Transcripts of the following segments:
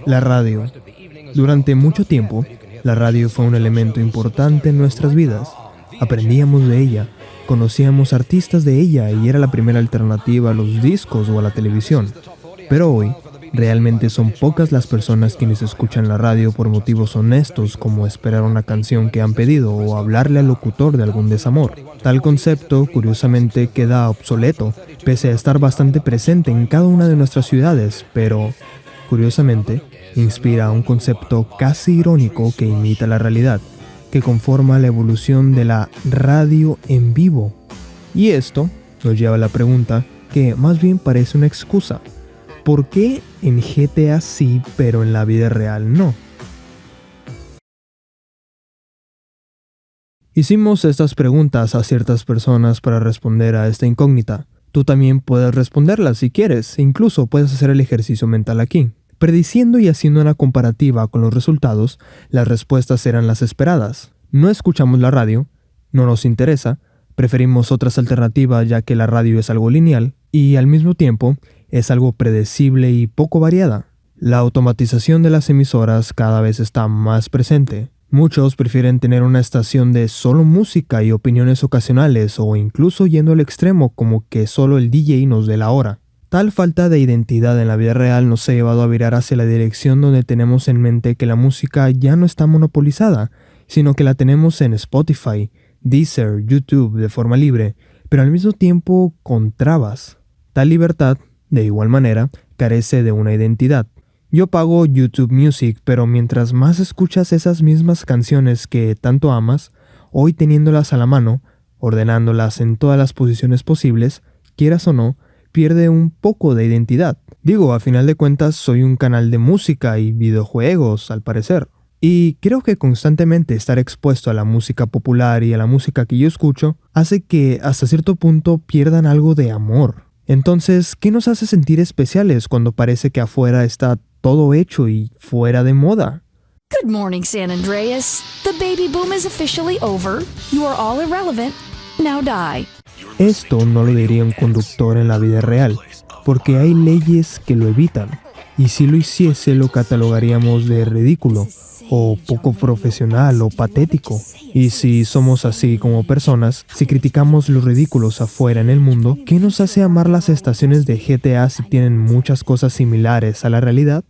La radio. Durante mucho tiempo, la radio fue un elemento importante en nuestras vidas. Aprendíamos de ella, conocíamos artistas de ella y era la primera alternativa a los discos o a la televisión. Pero hoy, realmente son pocas las personas quienes escuchan la radio por motivos honestos como esperar una canción que han pedido o hablarle al locutor de algún desamor. Tal concepto, curiosamente, queda obsoleto, pese a estar bastante presente en cada una de nuestras ciudades, pero, curiosamente, inspira un concepto casi irónico que imita la realidad, que conforma la evolución de la radio en vivo. Y esto nos lleva a la pregunta que más bien parece una excusa. ¿Por qué en GTA sí, pero en la vida real no? Hicimos estas preguntas a ciertas personas para responder a esta incógnita. Tú también puedes responderlas si quieres, e incluso puedes hacer el ejercicio mental aquí. Prediciendo y haciendo una comparativa con los resultados, las respuestas eran las esperadas. No escuchamos la radio, no nos interesa, preferimos otras alternativas ya que la radio es algo lineal y al mismo tiempo es algo predecible y poco variada. La automatización de las emisoras cada vez está más presente. Muchos prefieren tener una estación de solo música y opiniones ocasionales o incluso yendo al extremo como que solo el DJ nos dé la hora. Tal falta de identidad en la vida real nos ha llevado a virar hacia la dirección donde tenemos en mente que la música ya no está monopolizada, sino que la tenemos en Spotify, Deezer, YouTube de forma libre, pero al mismo tiempo con trabas. Tal libertad, de igual manera, carece de una identidad. Yo pago YouTube Music, pero mientras más escuchas esas mismas canciones que tanto amas, hoy teniéndolas a la mano, ordenándolas en todas las posiciones posibles, quieras o no, pierde un poco de identidad. Digo, a final de cuentas soy un canal de música y videojuegos, al parecer. Y creo que constantemente estar expuesto a la música popular y a la música que yo escucho hace que hasta cierto punto pierdan algo de amor. Entonces, ¿qué nos hace sentir especiales cuando parece que afuera está todo hecho y fuera de moda? Good morning, San Andreas. The baby boom is officially over. You are all irrelevant. Now die. Esto no lo diría un conductor en la vida real, porque hay leyes que lo evitan, y si lo hiciese lo catalogaríamos de ridículo, o poco profesional o patético. Y si somos así como personas, si criticamos los ridículos afuera en el mundo, ¿qué nos hace amar las estaciones de GTA si tienen muchas cosas similares a la realidad?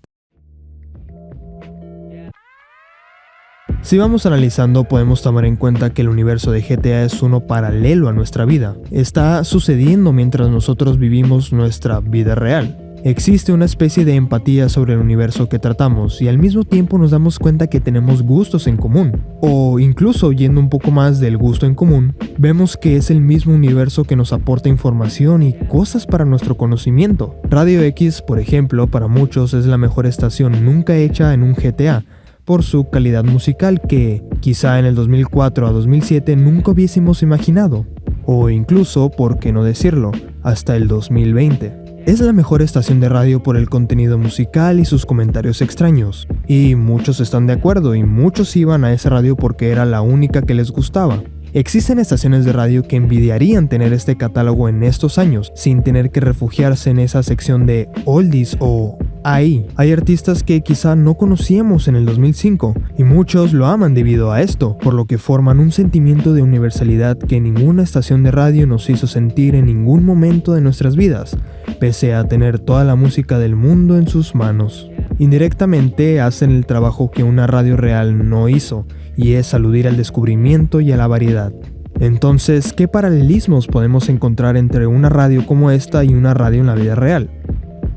Si vamos analizando, podemos tomar en cuenta que el universo de GTA es uno paralelo a nuestra vida. Está sucediendo mientras nosotros vivimos nuestra vida real. Existe una especie de empatía sobre el universo que tratamos y al mismo tiempo nos damos cuenta que tenemos gustos en común. O incluso yendo un poco más del gusto en común, vemos que es el mismo universo que nos aporta información y cosas para nuestro conocimiento. Radio X, por ejemplo, para muchos es la mejor estación nunca hecha en un GTA, por su calidad musical que, quizá en el 2004 a 2007 nunca hubiésemos imaginado. O incluso, por qué no decirlo, hasta el 2020. Es la mejor estación de radio por el contenido musical y sus comentarios extraños. Y muchos están de acuerdo y muchos iban a esa radio porque era la única que les gustaba. Existen estaciones de radio que envidiarían tener este catálogo en estos años, sin tener que refugiarse en esa sección de oldies o ahí. Hay artistas que quizá no conocíamos en el 2005, y muchos lo aman debido a esto, por lo que forman un sentimiento de universalidad que ninguna estación de radio nos hizo sentir en ningún momento de nuestras vidas, pese a tener toda la música del mundo en sus manos. Indirectamente hacen el trabajo que una radio real no hizo, y es aludir al descubrimiento y a la variedad. Entonces, ¿qué paralelismos podemos encontrar entre una radio como esta y una radio en la vida real?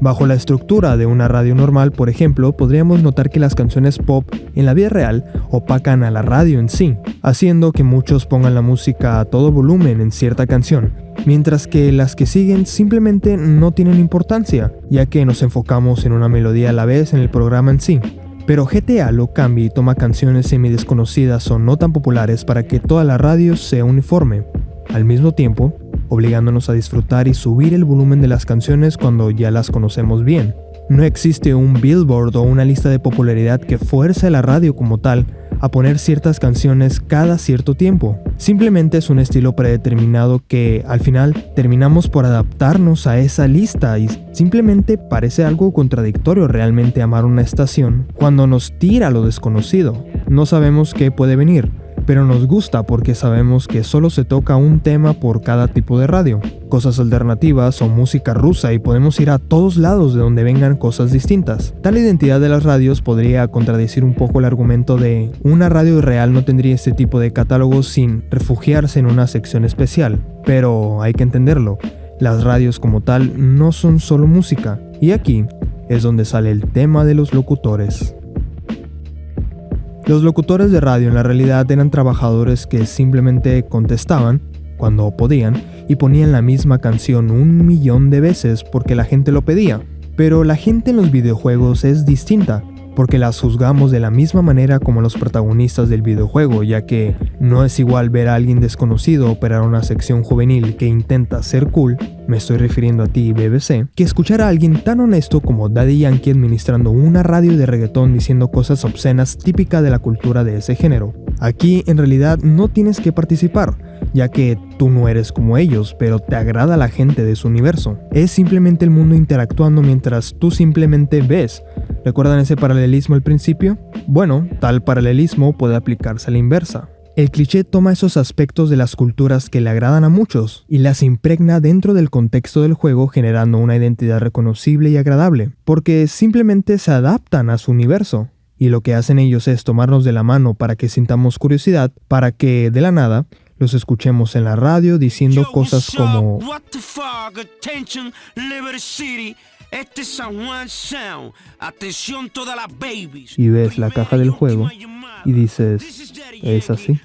Bajo la estructura de una radio normal, por ejemplo, podríamos notar que las canciones pop en la vida real opacan a la radio en sí, haciendo que muchos pongan la música a todo volumen en cierta canción, mientras que las que siguen simplemente no tienen importancia, ya que nos enfocamos en una melodía a la vez en el programa en sí. Pero GTA lo cambia y toma canciones semidesconocidas o no tan populares para que toda la radio sea uniforme, al mismo tiempo obligándonos a disfrutar y subir el volumen de las canciones cuando ya las conocemos bien. No existe un Billboard o una lista de popularidad que fuerce a la radio como tal a poner ciertas canciones cada cierto tiempo. Simplemente es un estilo predeterminado que al final terminamos por adaptarnos a esa lista y simplemente parece algo contradictorio realmente amar una estación cuando nos tira a lo desconocido. No sabemos qué puede venir, pero nos gusta porque sabemos que solo se toca un tema por cada tipo de radio. Cosas alternativas o música rusa y podemos ir a todos lados de donde vengan cosas distintas. Tal identidad de las radios podría contradecir un poco el argumento de una radio real no tendría este tipo de catálogos sin refugiarse en una sección especial. Pero hay que entenderlo, las radios como tal no son solo música, y aquí es donde sale el tema de los locutores. Los locutores de radio en la realidad eran trabajadores que simplemente contestaban cuando podían y ponían la misma canción 1.000.000 de veces porque la gente lo pedía. Pero la gente en los videojuegos es distinta, porque las juzgamos de la misma manera como los protagonistas del videojuego, ya que no es igual ver a alguien desconocido operar una sección juvenil que intenta ser cool, me estoy refiriendo a ti BBC, que escuchar a alguien tan honesto como Daddy Yankee administrando una radio de reggaetón diciendo cosas obscenas típicas de la cultura de ese género. Aquí en realidad no tienes que participar, ya que tú no eres como ellos, pero te agrada la gente de su universo. Es simplemente el mundo interactuando mientras tú simplemente ves. ¿Recuerdan ese paralelismo al principio? Bueno, tal paralelismo puede aplicarse a la inversa. El cliché toma esos aspectos de las culturas que le agradan a muchos y las impregna dentro del contexto del juego, generando una identidad reconocible y agradable, porque simplemente se adaptan a su universo. Y lo que hacen ellos es tomarnos de la mano para que sintamos curiosidad, para que de la nada los escuchemos en la radio diciendo cosas como Este es San Juan Sound. Atención todas las babies. Y ves la caja del juego y dices, ¿es así?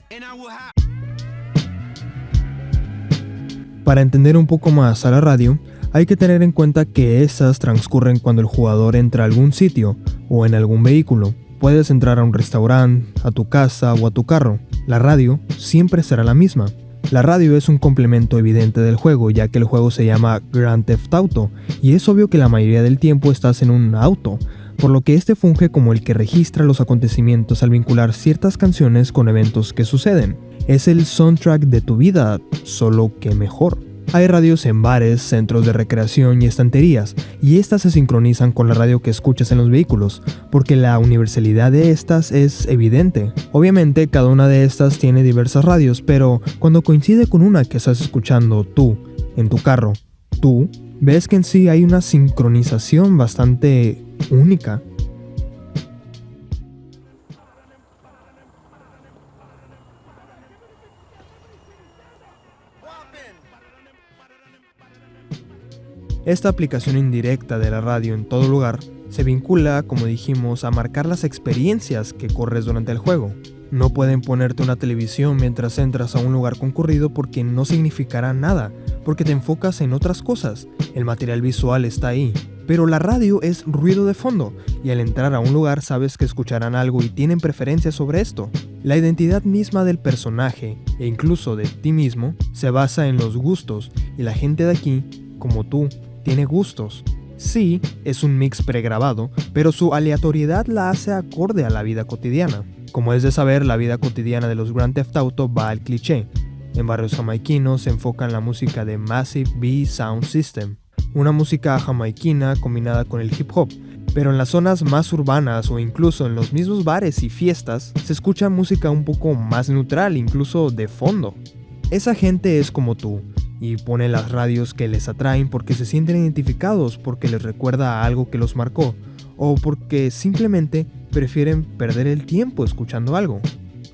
Para entender un poco más a la radio, hay que tener en cuenta que estas transcurren cuando el jugador entra a algún sitio o en algún vehículo. Puedes entrar a un restaurante, a tu casa o a tu carro. La radio siempre será la misma. La radio es un complemento evidente del juego, ya que el juego se llama Grand Theft Auto, y es obvio que la mayoría del tiempo estás en un auto, por lo que este funge como el que registra los acontecimientos al vincular ciertas canciones con eventos que suceden. Es el soundtrack de tu vida, solo que mejor. Hay radios en bares, centros de recreación y estanterías, y estas se sincronizan con la radio que escuchas en los vehículos, porque la universalidad de estas es evidente. Obviamente cada una de estas tiene diversas radios, pero cuando coincide con una que estás escuchando tú, en tu carro, tú, ves que en sí hay una sincronización bastante única. Esta aplicación indirecta de la radio en todo lugar se vincula, como dijimos, a marcar las experiencias que corres durante el juego. No pueden ponerte una televisión mientras entras a un lugar concurrido porque no significará nada, porque te enfocas en otras cosas. El material visual está ahí. Pero la radio es ruido de fondo, y al entrar a un lugar sabes que escucharán algo y tienen preferencia sobre esto. La identidad misma del personaje, e incluso de ti mismo, se basa en los gustos, y la gente de aquí, como tú, tiene gustos. Sí, es un mix pregrabado, pero su aleatoriedad la hace acorde a la vida cotidiana. Como es de saber, la vida cotidiana de los Grand Theft Auto va al cliché. En barrios jamaiquinos se enfoca en la música de Massive B Sound System, una música jamaiquina combinada con el hip hop, pero en las zonas más urbanas o incluso en los mismos bares y fiestas se escucha música un poco más neutral, incluso de fondo. Esa gente es como tú, y pone las radios que les atraen porque se sienten identificados, porque les recuerda a algo que los marcó, o porque simplemente prefieren perder el tiempo escuchando algo.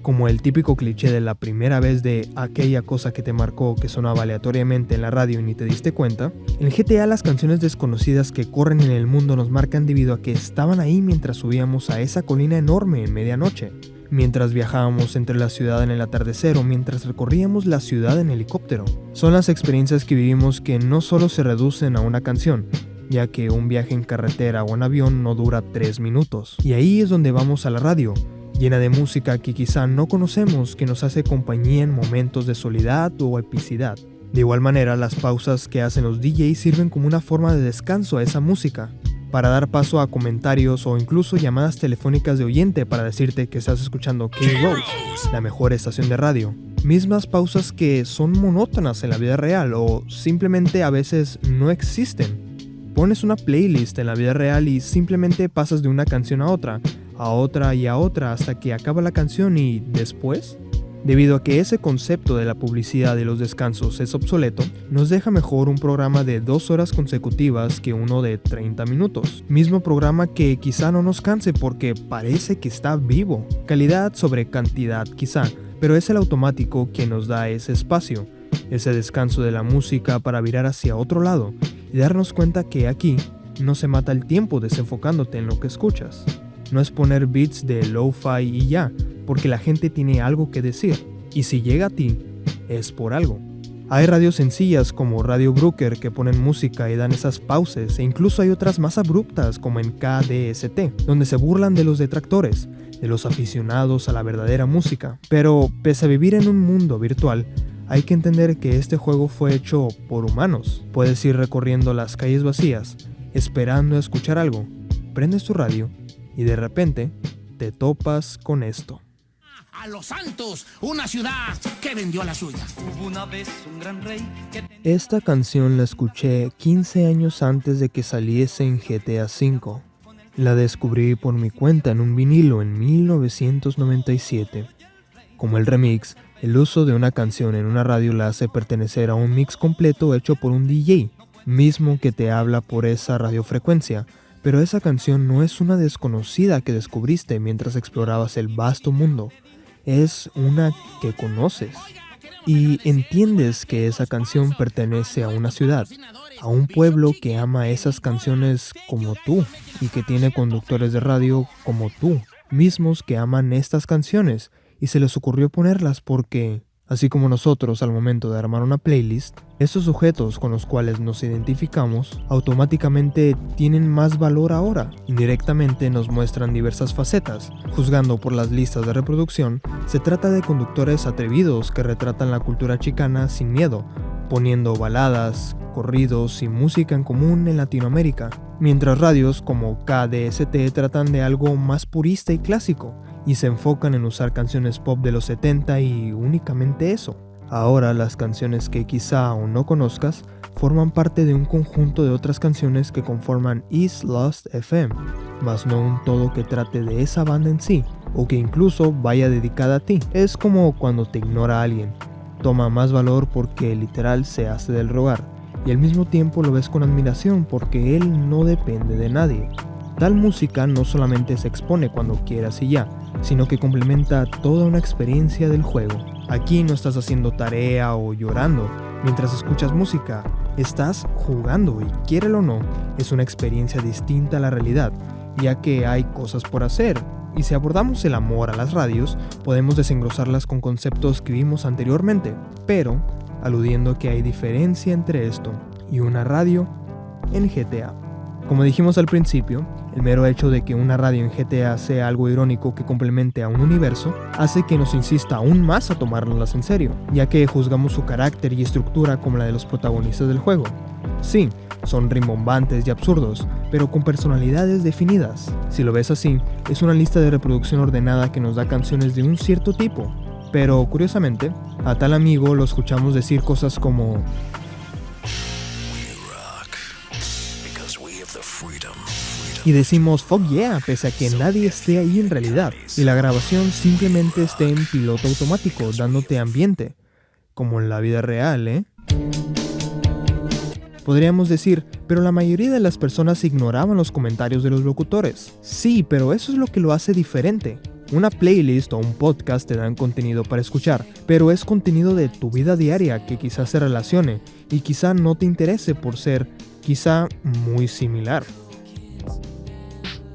Como el típico cliché de la primera vez de aquella cosa que te marcó que sonaba aleatoriamente en la radio y ni te diste cuenta, en GTA las canciones desconocidas que corren en el mundo nos marcan debido a que estaban ahí mientras subíamos a esa colina enorme en medianoche, mientras viajábamos entre la ciudad en el atardecer o mientras recorríamos la ciudad en helicóptero. Son las experiencias que vivimos que no solo se reducen a una canción, ya que un viaje en carretera o en avión no dura 3 minutos. Y ahí es donde vamos a la radio, llena de música que quizá no conocemos, que nos hace compañía en momentos de soledad o epicidad. De igual manera, las pausas que hacen los DJs sirven como una forma de descanso a esa música. para dar paso a comentarios o incluso llamadas telefónicas de oyente para decirte que estás escuchando K-Rose, la mejor estación de radio. Mismas pausas que son monótonas en la vida real o simplemente a veces no existen. Pones una playlist en la vida real y simplemente pasas de una canción a otra y a otra hasta que acaba la canción y después, debido a que ese concepto de la publicidad y los descansos es obsoleto, nos deja mejor un programa de 2 horas consecutivas que uno de 30 minutos. Mismo programa que quizá no nos canse porque parece que está vivo. Calidad sobre cantidad quizá, pero es el automático quien nos da ese espacio, ese descanso de la música para virar hacia otro lado y darnos cuenta que aquí no se mata el tiempo desenfocándote en lo que escuchas. No es poner beats de lo-fi y ya, porque la gente tiene algo que decir, y si llega a ti, es por algo. Hay radios sencillas como Radio Brooker que ponen música y dan esas pausas, e incluso hay otras más abruptas como en KDST, donde se burlan de los detractores, de los aficionados a la verdadera música. Pero pese a vivir en un mundo virtual, hay que entender que este juego fue hecho por humanos. Puedes ir recorriendo las calles vacías, esperando a escuchar algo. Prendes tu radio y de repente te topas con esto. A Los Santos, una ciudad que vendió la suya. Hubo una vez un gran rey que Esta canción la escuché 15 años antes de que saliese en GTA V. La descubrí por mi cuenta en un vinilo en 1997. Como el remix, el uso de una canción en una radio la hace pertenecer a un mix completo hecho por un DJ, mismo que te habla por esa radiofrecuencia, pero esa canción no es una desconocida que descubriste mientras explorabas el vasto mundo, es una que conoces. Y entiendes que esa canción pertenece a una ciudad, a un pueblo que ama esas canciones como tú y que tiene conductores de radio como tú, mismos que aman estas canciones y se les ocurrió ponerlas porque, así como nosotros al momento de armar una playlist, estos sujetos con los cuales nos identificamos automáticamente tienen más valor ahora. Indirectamente nos muestran diversas facetas. Juzgando por las listas de reproducción, se trata de conductores atrevidos que retratan la cultura chicana sin miedo, poniendo baladas, corridos y música en común en Latinoamérica, mientras radios como KDST tratan de algo más purista y clásico, y se enfocan en usar canciones pop de los 70 y únicamente eso. Ahora las canciones que quizá aún no conozcas forman parte de un conjunto de otras canciones que conforman East Lost FM, mas no un todo que trate de esa banda en sí, o que incluso vaya dedicada a ti. Es como cuando te ignora alguien, toma más valor porque literal se hace del rogar, y al mismo tiempo lo ves con admiración porque él no depende de nadie. Tal música no solamente se expone cuando quieras y ya, sino que complementa toda una experiencia del juego. Aquí no estás haciendo tarea o llorando mientras escuchas música, estás jugando y quiérelo o no, es una experiencia distinta a la realidad, ya que hay cosas por hacer. Y si abordamos el amor a las radios, podemos desengrosarlas con conceptos que vimos anteriormente, pero aludiendo que hay diferencia entre esto y una radio en GTA. Como dijimos al principio, el mero hecho de que una radio en GTA sea algo irónico que complemente a un universo hace que nos insista aún más a tomárnoslas en serio, ya que juzgamos su carácter y estructura como la de los protagonistas del juego. Sí, son rimbombantes y absurdos, pero con personalidades definidas. Si lo ves así, es una lista de reproducción ordenada que nos da canciones de un cierto tipo. Pero, curiosamente, a tal amigo lo escuchamos decir cosas como: y decimos fuck yeah, pese a que nadie esté ahí en realidad, y la grabación simplemente esté en piloto automático, dándote ambiente, como en la vida real, ¿eh? Podríamos decir, pero la mayoría de las personas ignoraban los comentarios de los locutores. Sí, pero eso es lo que lo hace diferente. Una playlist o un podcast te dan contenido para escuchar, pero es contenido de tu vida diaria que quizás se relacione y quizá no te interese por ser quizá muy similar.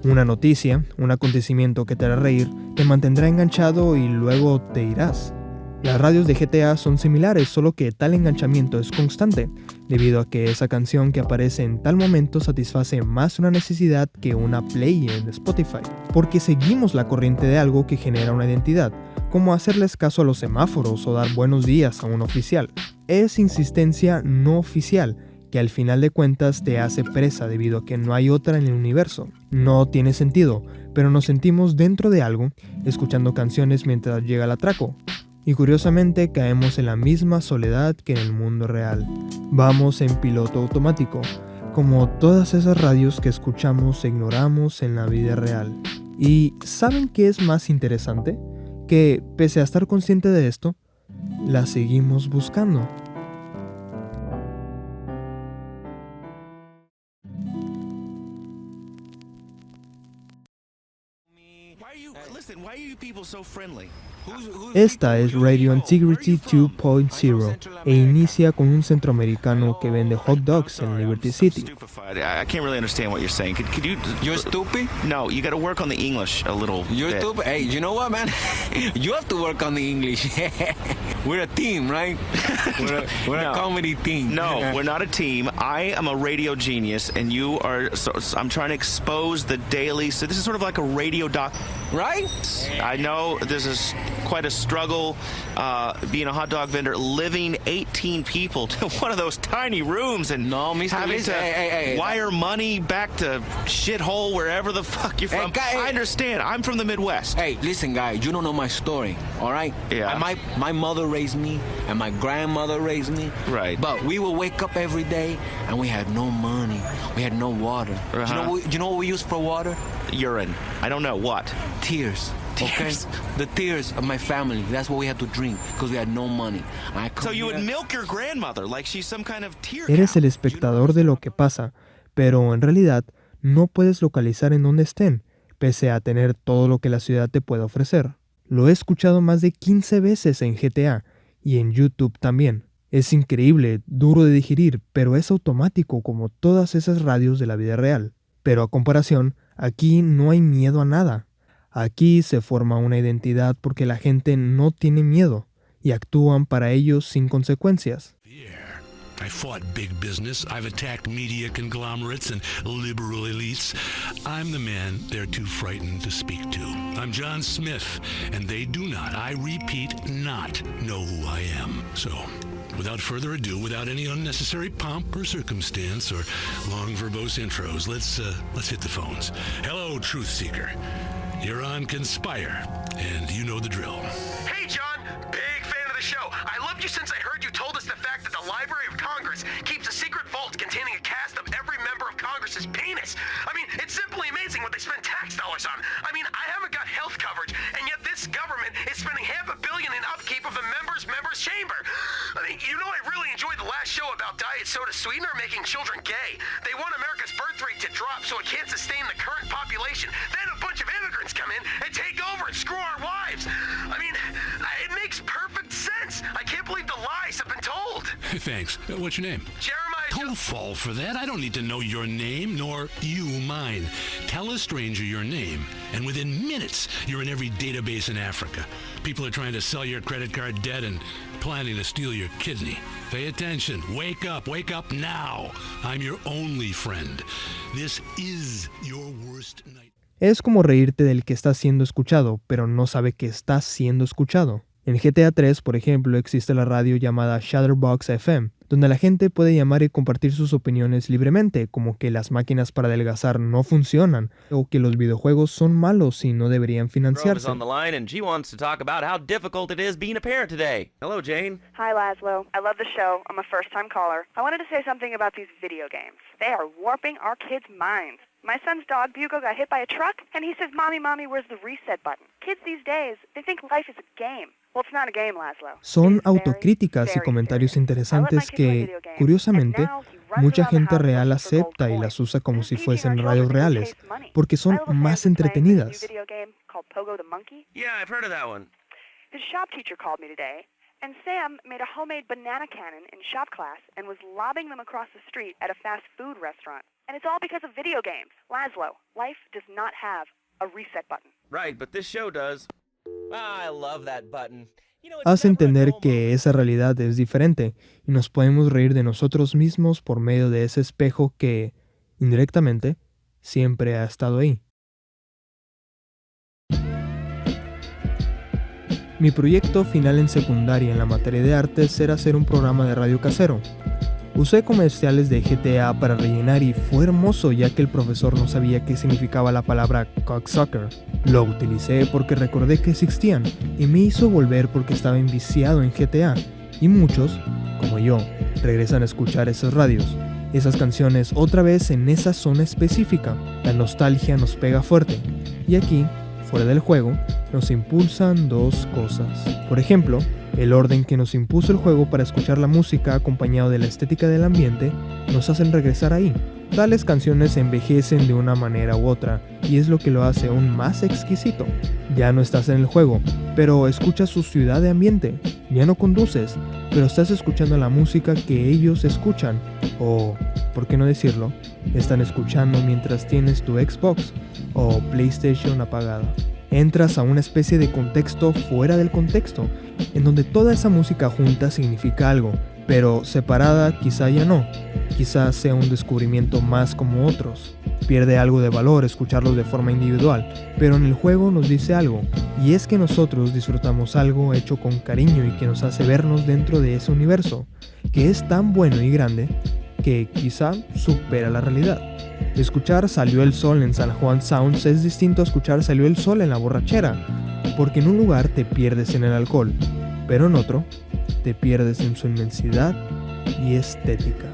Una noticia, un acontecimiento que te hará reír, te mantendrá enganchado y luego te irás. Las radios de GTA son similares, solo que tal enganchamiento es constante, debido a que esa canción que aparece en tal momento satisface más una necesidad que una play en Spotify, porque seguimos la corriente de algo que genera una identidad, como hacerles caso a los semáforos o dar buenos días a un oficial. Es insistencia no oficial, que al final de cuentas te hace presa debido a que no hay otra en el universo. No tiene sentido, pero nos sentimos dentro de algo, escuchando canciones mientras llega el atraco. Y curiosamente caemos en la misma soledad que en el mundo real. Vamos en piloto automático, como todas esas radios que escuchamos e ignoramos en la vida real. ¿Y saben qué es más interesante? Que, pese a estar consciente de esto, la seguimos buscando. Esta es Radio Integrity 2.0 e inicia con un centroamericano que vende hot dogs en Liberty City. I can't really understand what you're saying. Could you? You're stupid? No, you got to work on the English a little You're bit. stupid? Hey, you know what, man? You have to work on the English. We're a team, right? We're No. a comedy team. No, we're not a team. I am a radio genius, and you are. So I'm trying to expose the daily. So this is sort of like a radio doc. Right? I know this is quite a struggle, being a hot dog vendor, living 18 people to one of those tiny rooms, and No, Mr. having Listen, to hey, wire money back to shithole wherever the fuck you're Hey, from. guy- I understand. I'm from the Midwest. Hey, listen, guy, you don't know my story, all right? Yeah. My mother raised me, and my grandmother raised me. Right. But we would wake up every day, and we had no money. We had no water. Uh-huh. You know what we use for water? Urine. I don't know what. Tears. Tears. Okay? The tears of my family. That's what we had to drink, because we had no money. I So come you would here- milk your grandmother like she's some kind of tear Eres cow. el espectador de lo que pasa, pero en realidad no puedes localizar en dónde estén, pese a tener todo lo que la ciudad te puede ofrecer. Lo he escuchado más de 15 veces en GTA y en YouTube también. Es increíble, duro de digerir, pero es automático como todas esas radios de la vida real. Pero a comparación, aquí no hay miedo a nada. Aquí se forma una identidad porque la gente no tiene miedo y actúan para ellos sin consecuencias. Yeah. I fought big business. I've attacked media conglomerates and liberal elites. I'm the man they're too frightened to speak to. I'm John Smith, and they do not, I repeat, not know who I am. So, without further ado, without any unnecessary pomp or circumstance or long verbose intros, let's hit the phones. Hello, Truth Seeker. You're on Conspire, and you know the drill. Hey, John! Big fan of the show. I loved you since I heard you told us the fact that the Library of Congress keeps a secret vault containing a cast of every member of Congress's penis. I mean, it's simply amazing what they spend tax dollars on. I mean, I haven't got health coverage, and yet this government is spending $500 million in upkeep of a member's chamber. I mean, you know, I really enjoyed the last show about diet soda sweetener making children gay. They want America's birth rate to drop so it can't sustain the current population. Then a bunch of immigrants come in and take over and screw our wives. I mean, it makes perfect sense. I can't believe the lies have been told. Thanks. What's your name? Jeremiah. Don't fall for that. I don't need to know your name, nor you mine. Tell a stranger your name, and within minutes, you're in every database in Africa. People are trying to sell your credit card debt and planning to steal your kidney. Pay attention. Wake up now. I'm your only friend. This is your worst night. Es como reírte del que está siendo escuchado, pero no sabe que está siendo escuchado. En GTA 3, por ejemplo, existe la radio llamada Shutterbox FM, donde la gente puede llamar y compartir sus opiniones libremente, como que las máquinas para adelgazar no funcionan, o que los videojuegos son malos y no deberían Rome is financiarse. on the line, and she wants to talk about how difficult it is being a parent today. Hello, Jane. Hi, Laszlo. I love the show. I'm a first-time caller. I wanted to say something about these video games. They are warping our kids' minds. My son's dog, Bugo, got hit by a truck, and he says, Mommy, where's the reset button? Kids these days, they think life is a game. Well, it's not a game, Laszlo. Son It is very, autocríticas y very comentarios serious. interesantes I let my kid play que, video games, curiosamente, and now he runs mucha around the gente house real looking for gold acepta y coins. las usa como This si is fuesen teaching our radios children who reales, chase money. porque son My little más friend's playing this entretenidas. new video game called Pogo the Monkey. Yeah, I've heard of that one. His shop teacher called me today, and Sam made a homemade banana cannon in shop class and was lobbing them across the street at a fast food restaurant. And it's all because of video games. Laszlo, life does not have a reset button. Right, but this show does. I love that button. You know, it's Hace never a entender dull que moment. esa realidad es diferente y nos podemos reír de nosotros mismos por medio de ese espejo que, indirectamente, siempre ha estado ahí. Mi proyecto final en secundaria en la materia de artes era hacer un programa de radio casero. Usé comerciales de GTA para rellenar y fue hermoso ya que el profesor no sabía qué significaba la palabra cocksucker. Lo utilicé porque recordé que existían y me hizo volver porque estaba enviciado en GTA. Y muchos, como yo, regresan a escuchar esas radios, esas canciones otra vez en esa zona específica. La nostalgia nos pega fuerte. Y aquí, fuera del juego, nos impulsan dos cosas. Por ejemplo, el orden que nos impuso el juego para escuchar la música acompañado de la estética del ambiente nos hacen regresar ahí. Tales canciones envejecen de una manera u otra y es lo que lo hace aún más exquisito. Ya no estás en el juego, pero escuchas su ciudad de ambiente. Ya no conduces, pero estás escuchando la música que ellos escuchan. O, por qué no decirlo, están escuchando mientras tienes tu Xbox o PlayStation apagada. Entras a una especie de contexto fuera del contexto, en donde toda esa música junta significa algo, pero separada quizá ya no. Quizá sea un descubrimiento más como otros. Pierde algo de valor escucharlos de forma individual, pero en el juego nos dice algo, y es que nosotros disfrutamos algo hecho con cariño y que nos hace vernos dentro de ese universo, que es tan bueno y grande que quizá supera la realidad. Escuchar Salió el Sol en San Juan Sounds es distinto a escuchar Salió el Sol en la borrachera, porque en un lugar te pierdes en el alcohol, pero en otro te pierdes en su inmensidad y estética.